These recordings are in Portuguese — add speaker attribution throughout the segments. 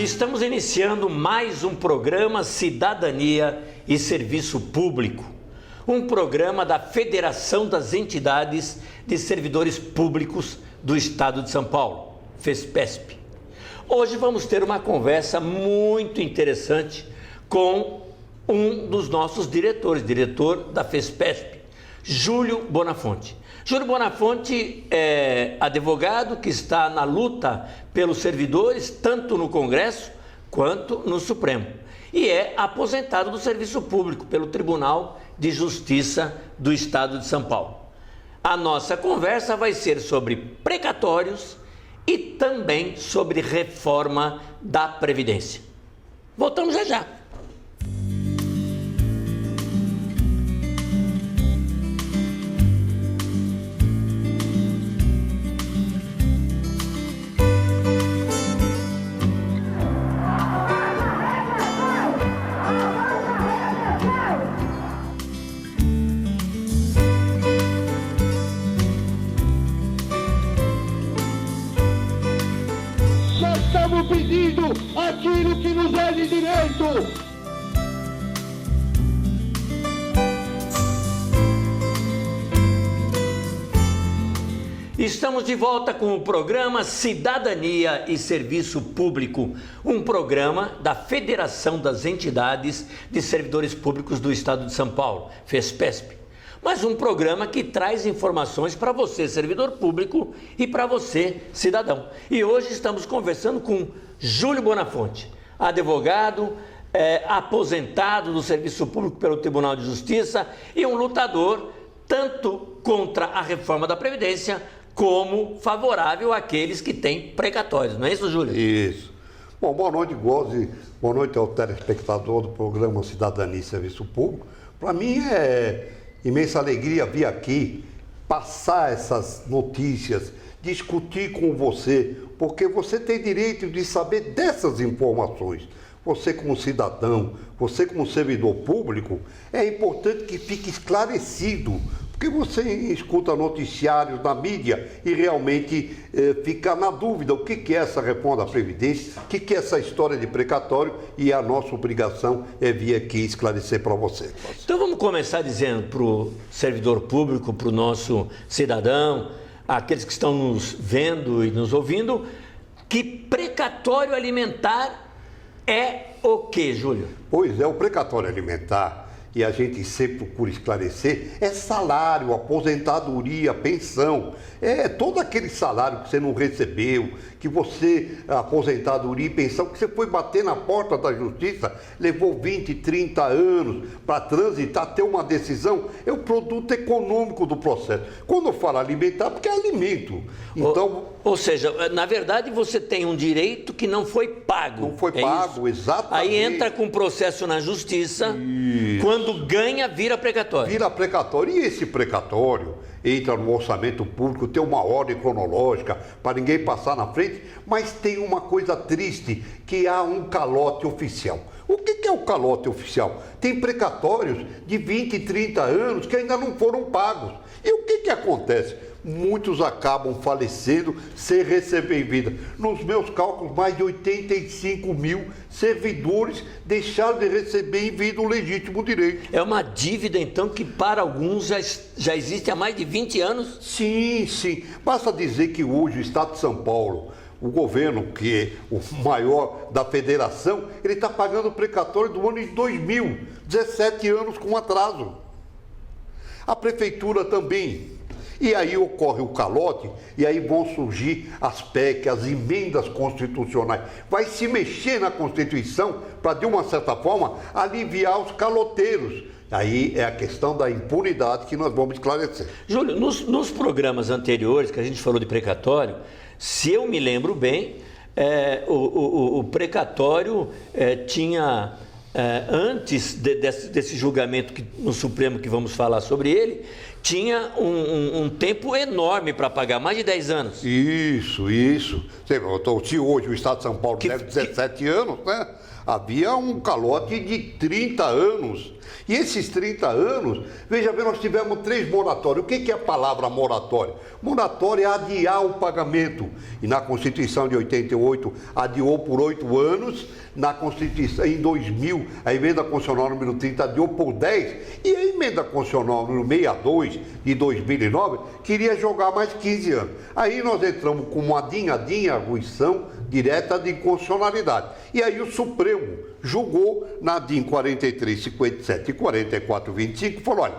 Speaker 1: Estamos iniciando mais um programa Cidadania e Serviço Público, um programa da Federação das Entidades de Servidores Públicos do Estado de São Paulo, FESPESP. Hoje vamos ter uma conversa muito interessante com um dos nossos diretores, diretor da FESPESP, Júlio Bonafonte. Júlio Bonafonte é advogado que está na luta pelos servidores, tanto no Congresso quanto no Supremo. E é aposentado do Serviço Público pelo Tribunal de Justiça do Estado de São Paulo. A nossa conversa vai ser sobre precatórios e também sobre reforma da Previdência. Voltamos já.
Speaker 2: Estamos pedindo aquilo que nos é de direito.
Speaker 1: Estamos de volta com o programa Cidadania e Serviço Público, um programa da Federação das Entidades de Servidores Públicos do Estado de São Paulo, FESPESP. Mas um programa que traz informações para você, servidor público, e para você, cidadão. E hoje estamos conversando com Júlio Bonafonte, advogado, aposentado do Serviço Público pelo Tribunal de Justiça e um lutador tanto contra a reforma da Previdência como favorável àqueles que têm precatórios. Não é isso, Júlio?
Speaker 3: Isso. Bom, boa noite, Goze. Boa noite ao telespectador do programa Cidadania e Serviço Público. Para mim é imensa alegria vir aqui, passar essas notícias, discutir com você, porque você tem direito de saber dessas informações. Você como cidadão, você como servidor público, é importante que fique esclarecido, porque você escuta noticiários na mídia e realmente fica na dúvida o que é essa reforma da Previdência, o que é essa história de precatório, e a nossa obrigação é vir aqui esclarecer para você.
Speaker 1: Então vamos começar dizendo para o servidor público, para o nosso cidadão, aqueles que estão nos vendo e nos ouvindo, que precatório alimentar é o que, Júlio?
Speaker 3: Pois é, o precatório alimentar, e a gente sempre procura esclarecer, é salário, aposentadoria, pensão. É todo aquele salário que você não recebeu, que você, aposentadoria e pensão, que você foi bater na porta da justiça, levou 20, 30 anos para transitar, ter uma decisão, é o produto econômico do processo. Quando eu falo alimentar, porque é alimento. Então,
Speaker 1: ou seja, na verdade você tem um direito que não foi pago.
Speaker 3: Não foi pago, exatamente.
Speaker 1: Aí entra com processo na justiça, quando ganha, vira precatório.
Speaker 3: Vira precatório. E esse precatório entra no orçamento público, tem uma ordem cronológica para ninguém passar na frente, mas tem uma coisa triste, que há um calote oficial. O que é o calote oficial? Tem precatórios de 20, 30 anos que ainda não foram pagos. E o que acontece? Muitos acabam falecendo sem receber em vida. Nos meus cálculos, mais de 85 mil servidores deixaram de receber em vida o legítimo direito.
Speaker 1: É uma dívida, então, que para alguns já existe há mais de 20 anos?
Speaker 3: Sim, sim. Basta dizer que hoje o Estado de São Paulo, o governo, que é o maior da federação, ele está pagando o precatório do ano de 2000, 17 anos com atraso. A prefeitura também. E aí ocorre o calote, e aí vão surgir as PEC, as emendas constitucionais. Vai se mexer na Constituição para, de uma certa forma, aliviar os caloteiros. Aí é a questão da impunidade que nós vamos esclarecer.
Speaker 1: Júlio, nos programas anteriores que a gente falou de precatório, se eu me lembro bem, o precatório tinha, antes desse julgamento no Supremo, que vamos falar sobre ele, tinha um tempo enorme para pagar, mais de 10 anos.
Speaker 3: Isso. Se hoje o Estado de São Paulo deve 17 anos, né? Havia um calote de 30 anos. E esses 30 anos, veja bem, nós tivemos 3 moratórios. O que é a palavra moratória? Moratória é adiar o pagamento. E na Constituição de 88, adiou por 8 anos. Na Constituição, em 2000, a emenda constitucional número 30 adiou por 10. E a emenda constitucional número 62, de 2009, queria jogar mais 15 anos. Aí nós entramos com uma arguição direta de inconstitucionalidade. E aí o Supremo julgou na DIN 4357 e 4425 e falou, olha,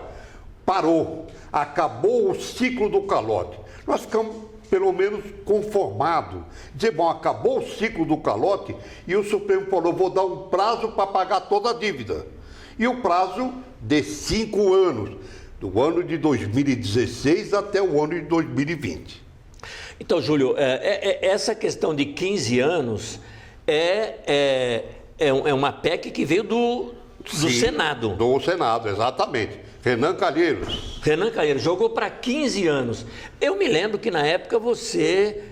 Speaker 3: parou, acabou o ciclo do calote. Nós ficamos pelo menos conformados. Dizer, bom, acabou o ciclo do calote e o Supremo falou, vou dar um prazo para pagar toda a dívida. E o prazo de 5 anos, do ano de 2016 até o ano de 2020.
Speaker 1: Então, Júlio, essa questão de 15 anos é uma PEC que veio do Senado.
Speaker 3: Do Senado, exatamente. Renan Calheiros
Speaker 1: jogou para 15 anos. Eu me lembro que na época você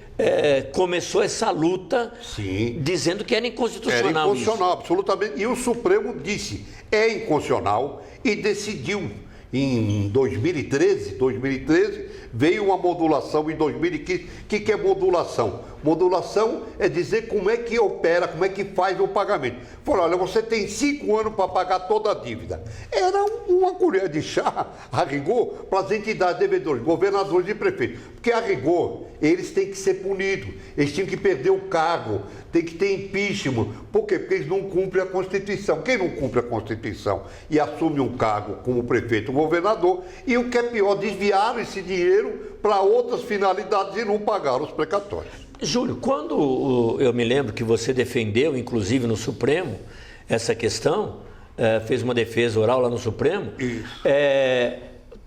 Speaker 1: começou essa luta.
Speaker 3: Sim.
Speaker 1: Dizendo que era inconstitucional.
Speaker 3: Era inconstitucional, isso. Absolutamente. E o Supremo disse, é inconstitucional e decidiu. Em 2013, veio uma modulação em 2015. O que é modulação? Modulação é dizer como é que opera, como é que faz o pagamento. Falou, olha, você tem 5 anos para pagar toda a dívida. Era uma colher de chá, a rigor, para as entidades devedoras, governadores e prefeitos. Porque, a rigor, eles têm que ser punidos, eles tinham que perder o cargo, tem que ter impeachment. Por quê? Porque eles não cumprem a Constituição. Quem não cumpre a Constituição e assume um cargo como prefeito ou governador, e o que é pior, desviaram esse dinheiro para outras finalidades e não pagaram os precatórios.
Speaker 1: Júlio, quando eu me lembro que você defendeu, inclusive no Supremo, essa questão, fez uma defesa oral lá no Supremo,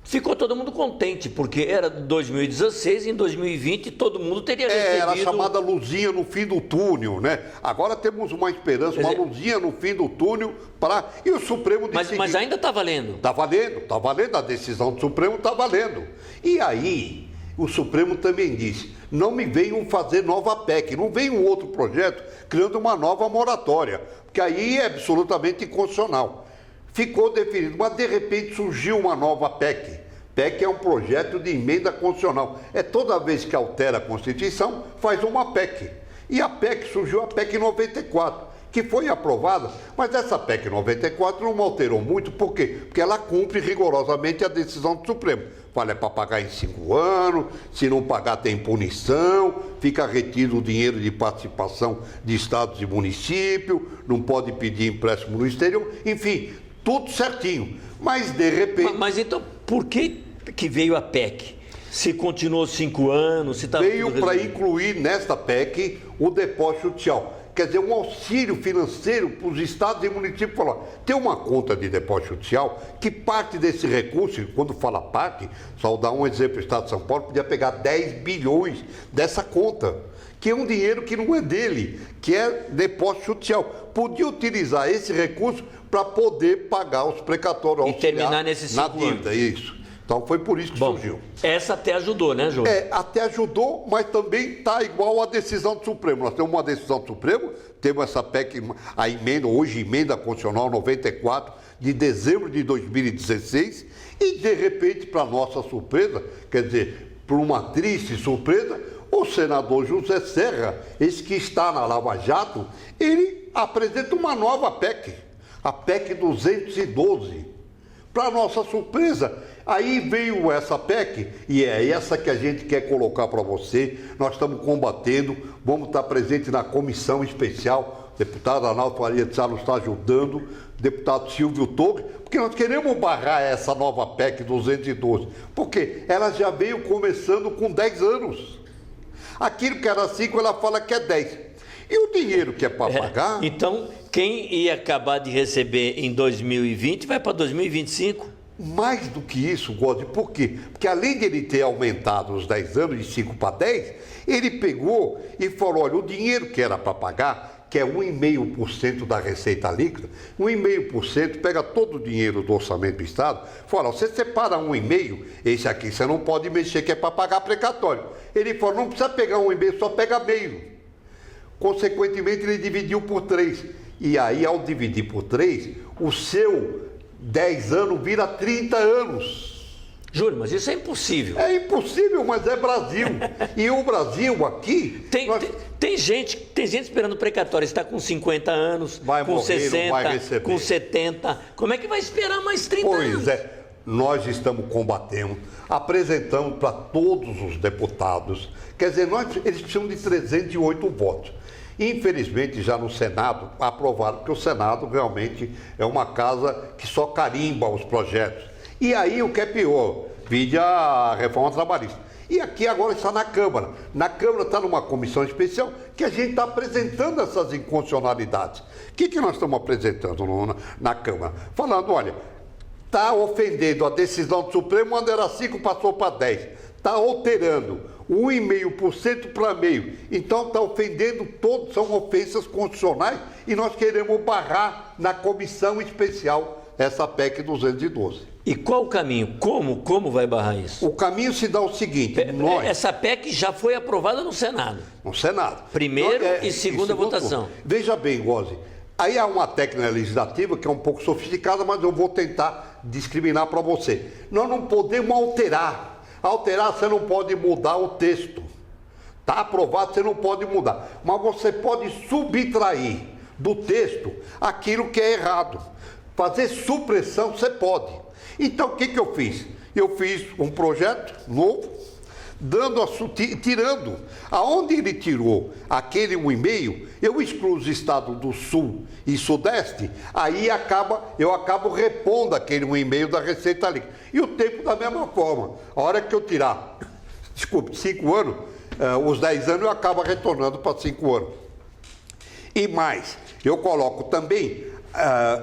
Speaker 1: ficou todo mundo contente, porque era 2016 e em 2020 todo mundo teria recebido...
Speaker 3: Era a chamada luzinha no fim do túnel, né? Agora temos uma esperança, uma luzinha no fim do túnel para... E o Supremo disse...
Speaker 1: Mas ainda está valendo.
Speaker 3: Está valendo, a decisão do Supremo está valendo. E aí, o Supremo também disse, não me venham fazer nova PEC, não venha um outro projeto criando uma nova moratória, porque aí é absolutamente inconstitucional. Ficou definido, mas de repente surgiu uma nova PEC. PEC é um projeto de emenda constitucional. É toda vez que altera a Constituição, faz uma PEC. E a PEC surgiu, a PEC 94, que foi aprovada, mas essa PEC 94 não alterou muito, por quê? Porque ela cumpre rigorosamente a decisão do Supremo. Fala, é para pagar em 5 anos, se não pagar tem punição, fica retido o dinheiro de participação de estados e municípios, não pode pedir empréstimo no exterior, enfim, tudo certinho. Mas de repente...
Speaker 1: Mas então, por que veio a PEC? Se continuou 5 anos, se...
Speaker 3: Veio para incluir nesta PEC o depósito judicial. Quer dizer, um auxílio financeiro para os estados e municípios. Falar, tem uma conta de depósito judicial que parte desse recurso, quando fala parte, só dar um exemplo, o estado de São Paulo podia pegar 10 bilhões dessa conta, que é um dinheiro que não é dele, que é depósito judicial. Podia utilizar esse recurso para poder pagar os precatórios
Speaker 1: e terminar nesses 5 anos.
Speaker 3: Na dívida, isso. Então foi por isso que surgiu.
Speaker 1: Essa até ajudou, né, Júlio?
Speaker 3: Até ajudou, mas também está igual à decisão do Supremo. Nós temos uma decisão do Supremo, temos essa PEC, a emenda, hoje emenda constitucional 94, de dezembro de 2016, e de repente, para nossa surpresa, quer dizer, por uma triste surpresa, o senador José Serra, esse que está na Lava Jato, ele apresenta uma nova PEC, a PEC 212. Para nossa surpresa, aí veio essa PEC, e é essa que a gente quer colocar para você. Nós estamos combatendo, vamos estar presentes na comissão especial. O deputado Arnaldo Faria de Sá nos está ajudando, o deputado Silvio Torres, porque nós queremos barrar essa nova PEC 212, porque ela já veio começando com 10 anos. Aquilo que era 5, ela fala que é 10. E o dinheiro que é para pagar...
Speaker 1: Então, quem ia acabar de receber em 2020 vai para 2025?
Speaker 3: Mais do que isso, Gode, por quê? Porque além de ele ter aumentado os 10 anos, de 5 para 10, ele pegou e falou, olha, o dinheiro que era para pagar, que é 1,5% da receita líquida, 1,5% pega todo o dinheiro do orçamento do Estado, fala, você separa 1,5%, esse aqui você não pode mexer, que é para pagar precatório. Ele falou, não precisa pegar 1,5%, só pega meio. Consequentemente, ele dividiu por 3. E aí, ao dividir por 3, o seu 10 anos vira 30 anos.
Speaker 1: Júlio, mas isso é impossível.
Speaker 3: É impossível, mas é Brasil. E o Brasil aqui...
Speaker 1: Tem gente esperando precatório, está com 50 anos,
Speaker 3: vai
Speaker 1: com
Speaker 3: morrer,
Speaker 1: 60,
Speaker 3: vai receber.
Speaker 1: Com 70. Como é que vai esperar mais 30 anos?
Speaker 3: Pois é, nós estamos combatendo, apresentamos para todos os deputados. Quer dizer, eles precisam de 308 votos. Infelizmente, já no Senado, aprovaram, porque o Senado realmente é uma casa que só carimba os projetos. E aí, o que é pior, vide a reforma trabalhista. E aqui agora está na Câmara. Na Câmara está numa comissão especial que a gente está apresentando essas inconstitucionalidades. O que nós estamos apresentando na Câmara? Falando, olha, está ofendendo a decisão do Supremo, quando era 5 passou para 10. Está alterando 1,5% para meio. Então está ofendendo todos, são ofensas constitucionais e nós queremos barrar na comissão especial essa PEC 212.
Speaker 1: E qual o caminho? Como vai barrar isso?
Speaker 3: O caminho se dá o seguinte,
Speaker 1: Essa PEC já foi aprovada no Senado.
Speaker 3: No Senado.
Speaker 1: Primeira e segunda votação.
Speaker 3: Veja bem, Gozi, aí há uma técnica legislativa que é um pouco sofisticada, mas eu vou tentar discriminar para você. Nós não podemos alterar. Alterar, você não pode mudar o texto. Está aprovado, você não pode mudar. Mas você pode subtrair do texto aquilo que é errado. Fazer supressão, você pode. Então, o que eu fiz? Eu fiz um projeto novo, tirando. Aonde ele tirou aquele 1,5, eu excluo os estados do Sul e Sudeste, aí eu acabo repondo aquele 1,5 da Receita Líquida. E o tempo da mesma forma. A hora que eu tirar, 5 anos, os 10 anos eu acabo retornando para 5 anos. E mais, eu coloco também...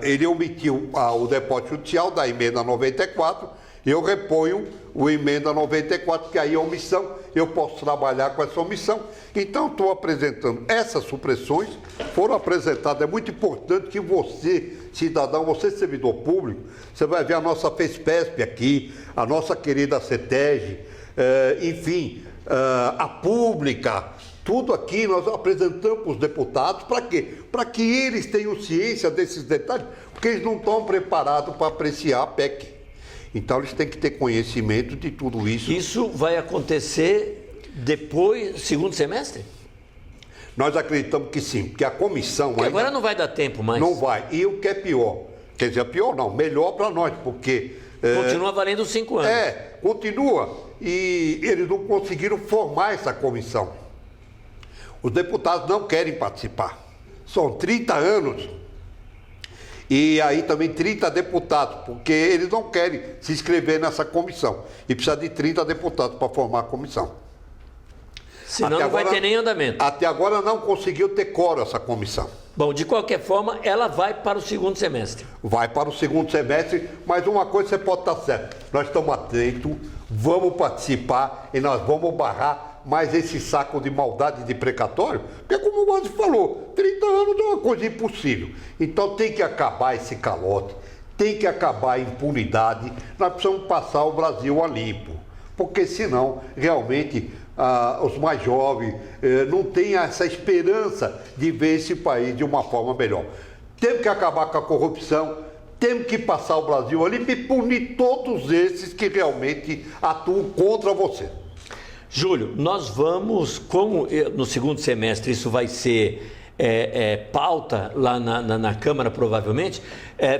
Speaker 3: ele omitiu o depósito judicial da emenda 94, eu reponho o emenda 94, que aí é omissão, eu posso trabalhar com essa omissão. Então, estou apresentando essas supressões, foram apresentadas, é muito importante que você, cidadão, você servidor público, você vai ver a nossa FESPESP aqui, a nossa querida CETEG, enfim, a Pública. Tudo aqui nós apresentamos para os deputados, para quê? Para que eles tenham ciência desses detalhes, porque eles não estão preparados para apreciar a PEC. Então eles têm que ter conhecimento de tudo isso.
Speaker 1: Isso vai acontecer depois, segundo semestre?
Speaker 3: Nós acreditamos que sim, porque a comissão...
Speaker 1: Porque agora não vai dar tempo mais.
Speaker 3: Não vai. E o que é pior? Quer dizer, pior não, melhor para nós, porque...
Speaker 1: Continua valendo 5 anos.
Speaker 3: Continua. E eles não conseguiram formar essa comissão. Os deputados não querem participar. São 30 anos. E aí também 30 deputados, porque eles não querem se inscrever nessa comissão. E precisa de 30 deputados para formar a comissão.
Speaker 1: Senão não vai ter nem andamento.
Speaker 3: Até agora não conseguiu ter quórum essa comissão.
Speaker 1: Bom, de qualquer forma, ela vai para o segundo semestre.
Speaker 3: Vai para o segundo semestre, mas uma coisa você pode estar certo. Nós estamos atentos, vamos participar e nós vamos barrar mais esse saco de maldade de precatório, porque como você falou, 30 anos é uma coisa impossível. Então tem que acabar esse calote, tem que acabar a impunidade, nós precisamos passar o Brasil a limpo, porque senão realmente os mais jovens não têm essa esperança de ver esse país de uma forma melhor. Temos que acabar com a corrupção, temos que passar o Brasil a limpo e punir todos esses que realmente atuam contra você.
Speaker 1: Júlio, nós vamos, como no segundo semestre isso vai ser pauta lá na Câmara provavelmente,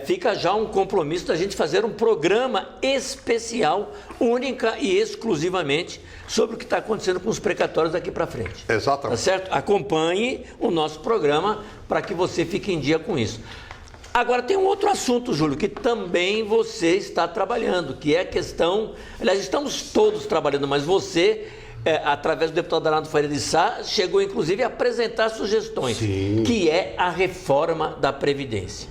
Speaker 1: fica já um compromisso da gente fazer um programa especial, única e exclusivamente, sobre o que está acontecendo com os precatórios daqui para frente.
Speaker 3: Exatamente.
Speaker 1: Tá certo? Acompanhe o nosso programa para que você fique em dia com isso. Agora tem um outro assunto, Júlio, que também você está trabalhando, que é a questão... Aliás, estamos todos trabalhando, mas você... através do deputado Arnaldo Faria de Sá, chegou inclusive a apresentar sugestões,
Speaker 3: Sim.
Speaker 1: Que é a reforma da Previdência.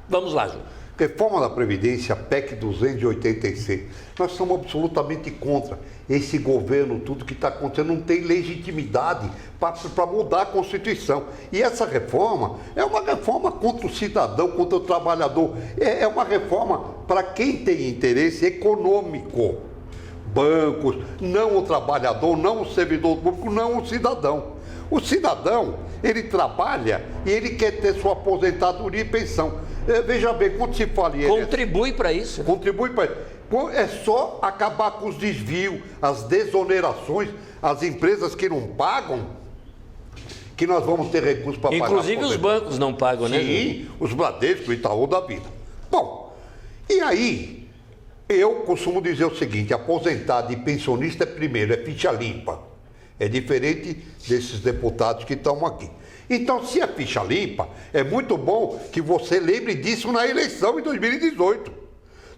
Speaker 1: Vamos lá, Júlio.
Speaker 3: Reforma da Previdência, PEC 286. Nós somos absolutamente contra. Esse governo, tudo que está acontecendo, não tem legitimidade para mudar a Constituição. E essa reforma é uma reforma contra o cidadão, contra o trabalhador. É uma reforma para quem tem interesse econômico. Bancos, não o trabalhador, não o servidor público, não o cidadão. O cidadão, ele trabalha e ele quer ter sua aposentadoria e pensão. Veja bem, quando se fala em
Speaker 1: Contribui para isso.
Speaker 3: Contribui para isso. É só acabar com os desvios, as desonerações, as empresas que não pagam, que nós vamos ter recursos para pagar.
Speaker 1: Inclusive os bancos não pagam, né?
Speaker 3: Sim, os Bradesco, o Itaú da vida. Bom, e aí, eu costumo dizer o seguinte, aposentado e pensionista primeiro, é ficha limpa. É diferente desses deputados que estão aqui. Então, se é ficha limpa, é muito bom que você lembre disso na eleição em 2018.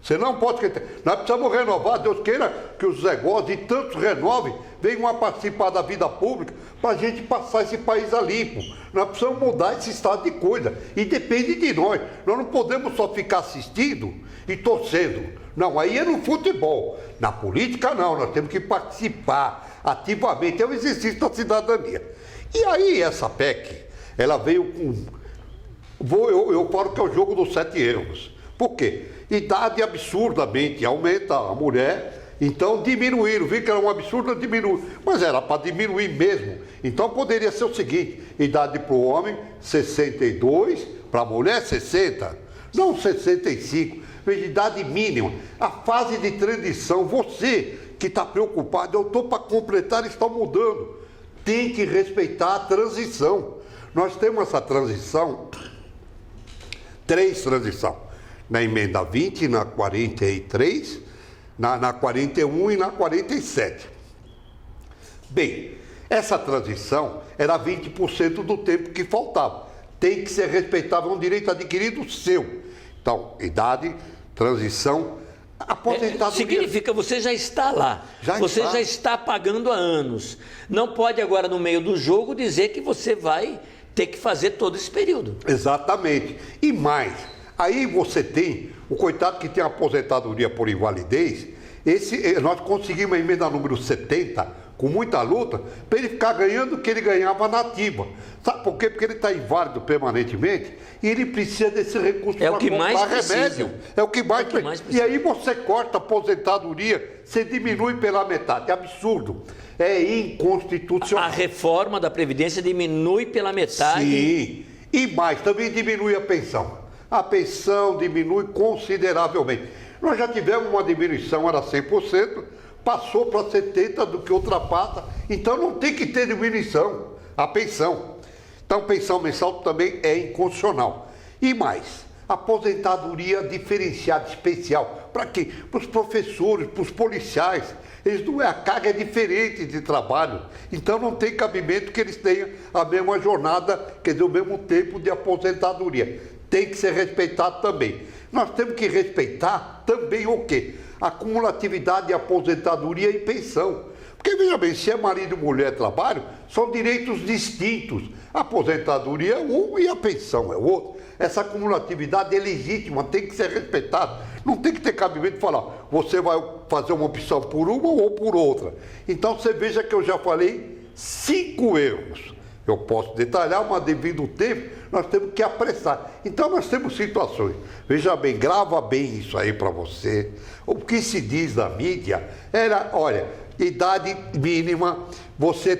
Speaker 3: Você não pode esquecer. Nós precisamos renovar, Deus queira que os Zé Góes e tantos renovem, venham a participar da vida pública para a gente passar esse país a limpo. Nós precisamos mudar esse estado de coisa. E depende de nós. Nós não podemos só ficar assistindo e torcendo. Não, aí é no futebol. Na política não, nós temos que participar ativamente. É o exercício da cidadania. E aí essa PEC, ela veio com... Eu falo que é o jogo dos 7 erros. Por quê? Idade absurdamente aumenta a mulher, então diminuíram, viu que era um absurdo, diminuir, mas era para diminuir mesmo. Então poderia ser o seguinte, idade para o homem 62, para a mulher 60, não 65, veja, idade mínima, a fase de transição, você que está preocupado, eu estou para completar, está mudando, tem que respeitar a transição. Nós temos essa transição, 3 transições. Na emenda 20, na 43, na 41 e na 47. Bem, essa transição era 20% do tempo que faltava. Tem que ser respeitado, é um direito adquirido seu. Então, idade, transição, aposentadoria.
Speaker 1: Significa que você já está lá. Você já está pagando há anos. Não pode agora, no meio do jogo, dizer que você vai ter que fazer todo esse período.
Speaker 3: Exatamente. E mais... Aí você tem o coitado que tem aposentadoria por invalidez, nós conseguimos a emenda número 70, com muita luta, para ele ficar ganhando o que ele ganhava na ativa. Sabe por quê? Porque ele está inválido permanentemente e ele precisa desse recurso para comprar remédio. É o que mais precisa. E aí você corta a aposentadoria, você diminui pela metade. É absurdo. É inconstitucional.
Speaker 1: A reforma da Previdência diminui pela metade.
Speaker 3: Sim. E mais, também diminui a pensão. A pensão diminui consideravelmente. Nós já tivemos uma diminuição, era 100%, passou para 70% do que ultrapassa, então não tem que ter diminuição, a pensão. Então, pensão mensal também é inconstitucional. E mais, aposentadoria diferenciada, especial. Para quê? Para os professores, para os policiais. A carga é diferente de trabalho, então não tem cabimento que eles tenham a mesma jornada, quer dizer, o mesmo tempo de aposentadoria. Tem que ser respeitado também. Nós temos que respeitar também o quê? A cumulatividade de aposentadoria e pensão. Porque, veja bem, se é marido, mulher, trabalho, são direitos distintos. A aposentadoria é um e a pensão é outro. Essa cumulatividade é legítima, tem que ser respeitada. Não tem que ter cabimento de falar, você vai fazer uma opção por uma ou por outra. Então, você veja que eu já falei 5 erros. Eu posso detalhar, mas devido ao tempo, nós temos que apressar. Então, nós temos situações. Veja bem, grava bem isso aí para você. O que se diz na mídia era, olha, idade mínima,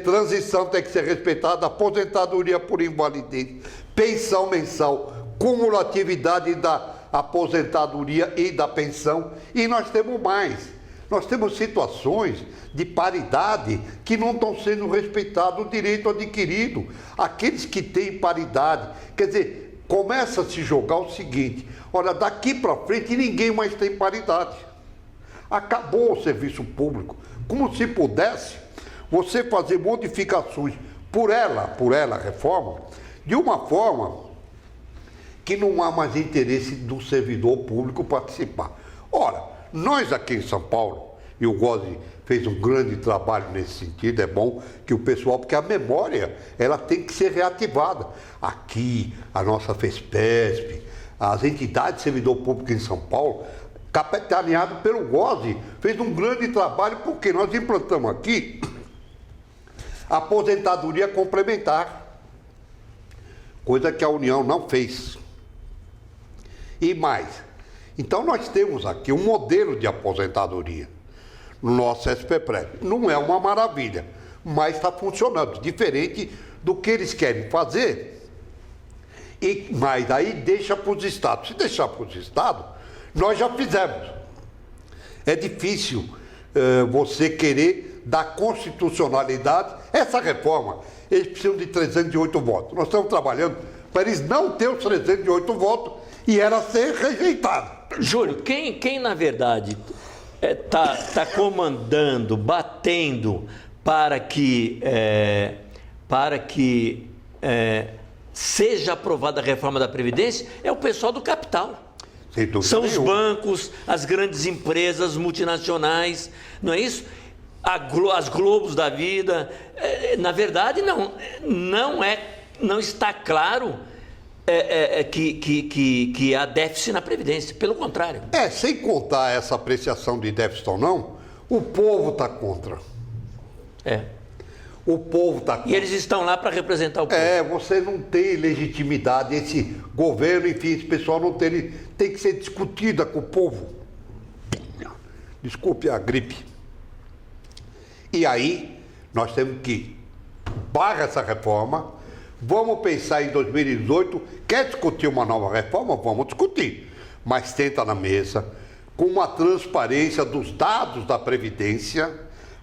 Speaker 3: transição tem que ser respeitada, aposentadoria por invalidez, pensão mensal, cumulatividade da aposentadoria e da pensão. E nós temos mais. Nós temos situações de paridade que não estão sendo respeitado o direito adquirido. Aqueles que têm paridade, quer dizer, começa a se jogar o seguinte, olha, daqui para frente ninguém mais tem paridade. Acabou o serviço público. Como se pudesse você fazer modificações por ela, reforma, de uma forma que não há mais interesse do servidor público participar. Ora, nós aqui em São Paulo, e o Góes fez um grande trabalho nesse sentido, é bom que o pessoal, porque a memória, ela tem que ser reativada. Aqui, a nossa FESPESP, as entidades de servidor público em São Paulo, capitaneado pelo Góes, fez um grande trabalho, porque nós implantamos aqui a aposentadoria complementar, coisa que a União não fez. E mais, então nós temos aqui um modelo de aposentadoria no nosso SPPREV. Não é uma maravilha, mas está funcionando, diferente do que eles querem fazer, mas aí deixa para os estados. Se deixar para os estados, nós já fizemos. É difícil você querer dar constitucionalidade a essa reforma. Eles precisam de 308 votos. Nós estamos trabalhando para eles não ter os 308 votos e ela ser rejeitada.
Speaker 1: Júlio, quem na verdade está comandando, batendo para que seja aprovada a reforma da Previdência é o pessoal do capital. São os bancos, as grandes empresas multinacionais, não é isso? As Globos da vida. Na verdade, não está claro que há déficit na Previdência, pelo contrário.
Speaker 3: Sem contar essa apreciação de déficit ou não, o povo está contra. O povo está contra.
Speaker 1: E eles estão lá para representar o povo.
Speaker 3: Você não tem legitimidade, esse governo, enfim, esse pessoal não tem que ser discutida com o povo. Desculpe a gripe. E aí, nós temos que barrar essa reforma, vamos pensar em 2018, quer discutir uma nova reforma? Vamos discutir, mas tenta na mesa, com uma transparência dos dados da Previdência,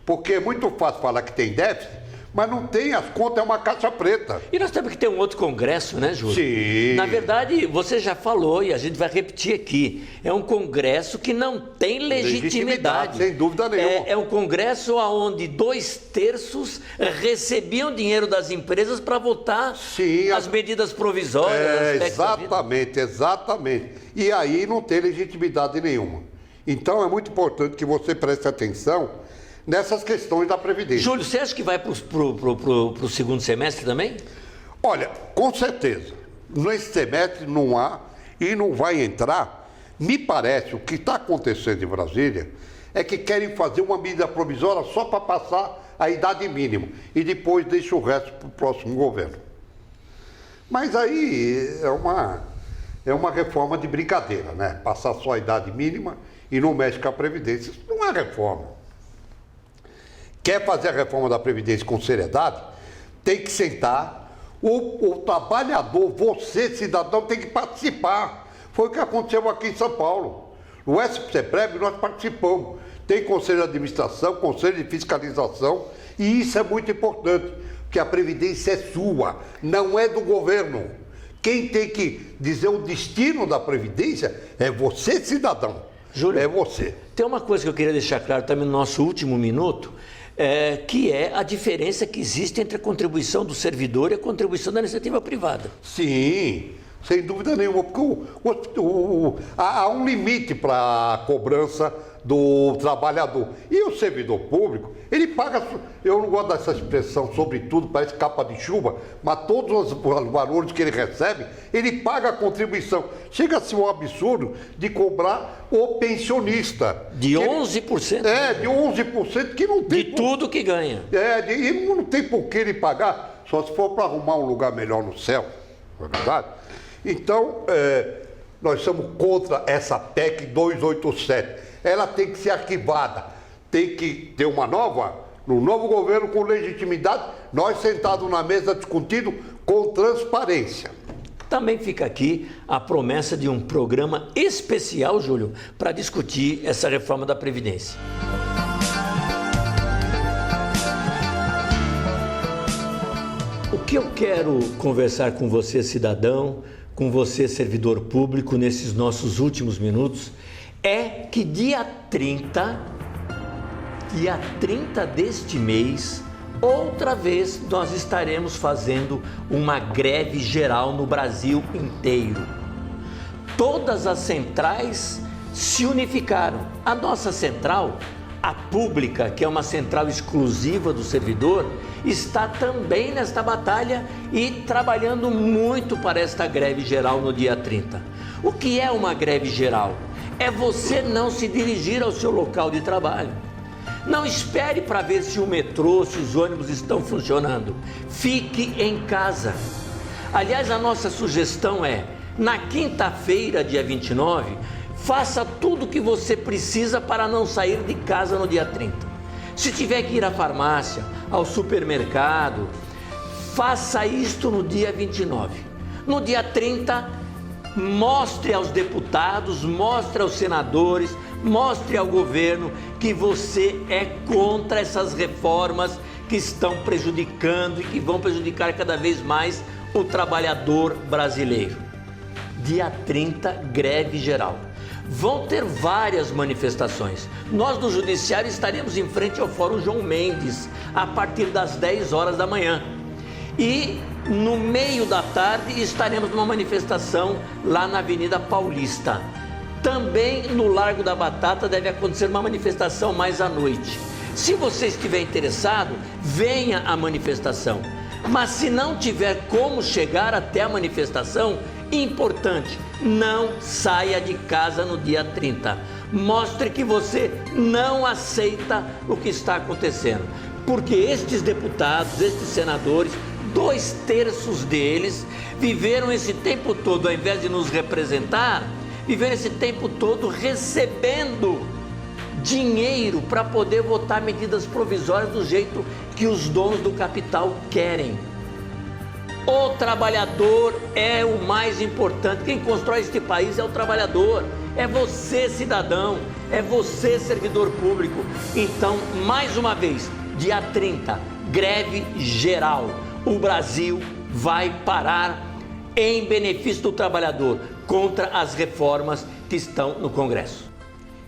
Speaker 3: porque é muito fácil falar que tem déficit, mas não tem, as contas é uma caixa preta.
Speaker 1: E nós temos que ter um outro congresso, né, Júlio?
Speaker 3: Sim.
Speaker 1: Na verdade, você já falou e a gente vai repetir aqui, é um congresso que não tem legitimidade.
Speaker 3: Sem dúvida nenhuma.
Speaker 1: É um congresso onde 2/3 recebiam dinheiro das empresas para votar as medidas provisórias.
Speaker 3: Exatamente. E aí não tem legitimidade nenhuma. Então é muito importante que você preste atenção nessas questões da Previdência.
Speaker 1: Júlio, você acha que vai para o segundo semestre também?
Speaker 3: Olha, com certeza. Nesse semestre não há e não vai entrar. Me parece, o que está acontecendo em Brasília é que querem fazer uma medida provisória só para passar a idade mínima e depois deixa o resto para o próximo governo. Mas aí é uma reforma de brincadeira, né? Passar só a idade mínima e não mexe com a Previdência. Isso não é reforma. Quer fazer a reforma da Previdência com seriedade? Tem que sentar. O trabalhador, você, cidadão, tem que participar. Foi o que aconteceu aqui em São Paulo. No SPCPREV nós participamos. Tem conselho de administração, conselho de fiscalização, e isso é muito importante, porque a Previdência é sua, não é do governo. Quem tem que dizer o destino da Previdência é você, cidadão.
Speaker 1: Júlio,
Speaker 3: é você.
Speaker 1: Tem uma coisa que eu queria deixar claro também no nosso último minuto, que é a diferença que existe entre a contribuição do servidor e a contribuição da iniciativa privada.
Speaker 3: Sim, sem dúvida nenhuma, porque há um limite para a cobrança do trabalhador. E o servidor público, ele paga, eu não gosto dessa expressão sobretudo, parece capa de chuva, mas todos os valores que ele recebe, ele paga a contribuição. Chega a ser um absurdo de cobrar o pensionista.
Speaker 1: De 11%.
Speaker 3: De 11% que não tem...
Speaker 1: De tudo que ganha.
Speaker 3: E não tem por que ele pagar, só se for para arrumar um lugar melhor no céu, não é verdade? Então, nós somos contra essa PEC 287. Ela tem que ser arquivada, tem que ter uma no novo governo com legitimidade, nós sentados na mesa discutindo com transparência.
Speaker 1: Também fica aqui a promessa de um programa especial, Júlio, para discutir essa reforma da Previdência. O que eu quero conversar com você, cidadão, com você, servidor público, nesses nossos últimos minutos, é que dia 30 deste mês, outra vez nós estaremos fazendo uma greve geral no Brasil inteiro. Todas as centrais se unificaram. A nossa central, a pública, que é uma central exclusiva do servidor, está também nesta batalha e trabalhando muito para esta greve geral no dia 30. O que é uma greve geral? É você não se dirigir ao seu local de trabalho. Não espere para ver se o metrô, se os ônibus estão funcionando. Fique em casa. Aliás, a nossa sugestão é, na quinta-feira, dia 29, faça tudo o que você precisa para não sair de casa no dia 30. Se tiver que ir à farmácia, ao supermercado, faça isto no dia 29. No dia 30, mostre aos deputados, mostre aos senadores, mostre ao governo que você é contra essas reformas que estão prejudicando e que vão prejudicar cada vez mais o trabalhador brasileiro. Dia 30, greve geral. Vão ter várias manifestações. Nós no Judiciário estaremos em frente ao Fórum João Mendes a partir das 10 horas da manhã. E no meio da tarde estaremos numa manifestação lá na Avenida Paulista. Também no Largo da Batata deve acontecer uma manifestação mais à noite. Se você estiver interessado, venha à manifestação. Mas se não tiver como chegar até a manifestação, importante, não saia de casa no dia 30. Mostre que você não aceita o que está acontecendo. Porque estes deputados, estes senadores, 2/3 deles viveram esse tempo todo, ao invés de nos representar, viveram esse tempo todo recebendo dinheiro para poder votar medidas provisórias do jeito que os donos do capital querem. O trabalhador é o mais importante. Quem constrói este país é o trabalhador. É você, cidadão. É você, servidor público. Então, mais uma vez, dia 30, greve geral. O Brasil vai parar em benefício do trabalhador contra as reformas que estão no Congresso.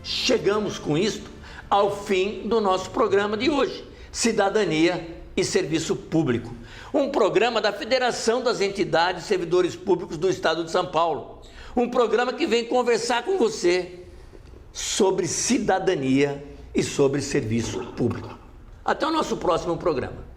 Speaker 1: Chegamos com isto ao fim do nosso programa de hoje, Cidadania e Serviço Público, um programa da Federação das Entidades e Servidores Públicos do Estado de São Paulo, um programa que vem conversar com você sobre cidadania e sobre serviço público. Até o nosso próximo programa.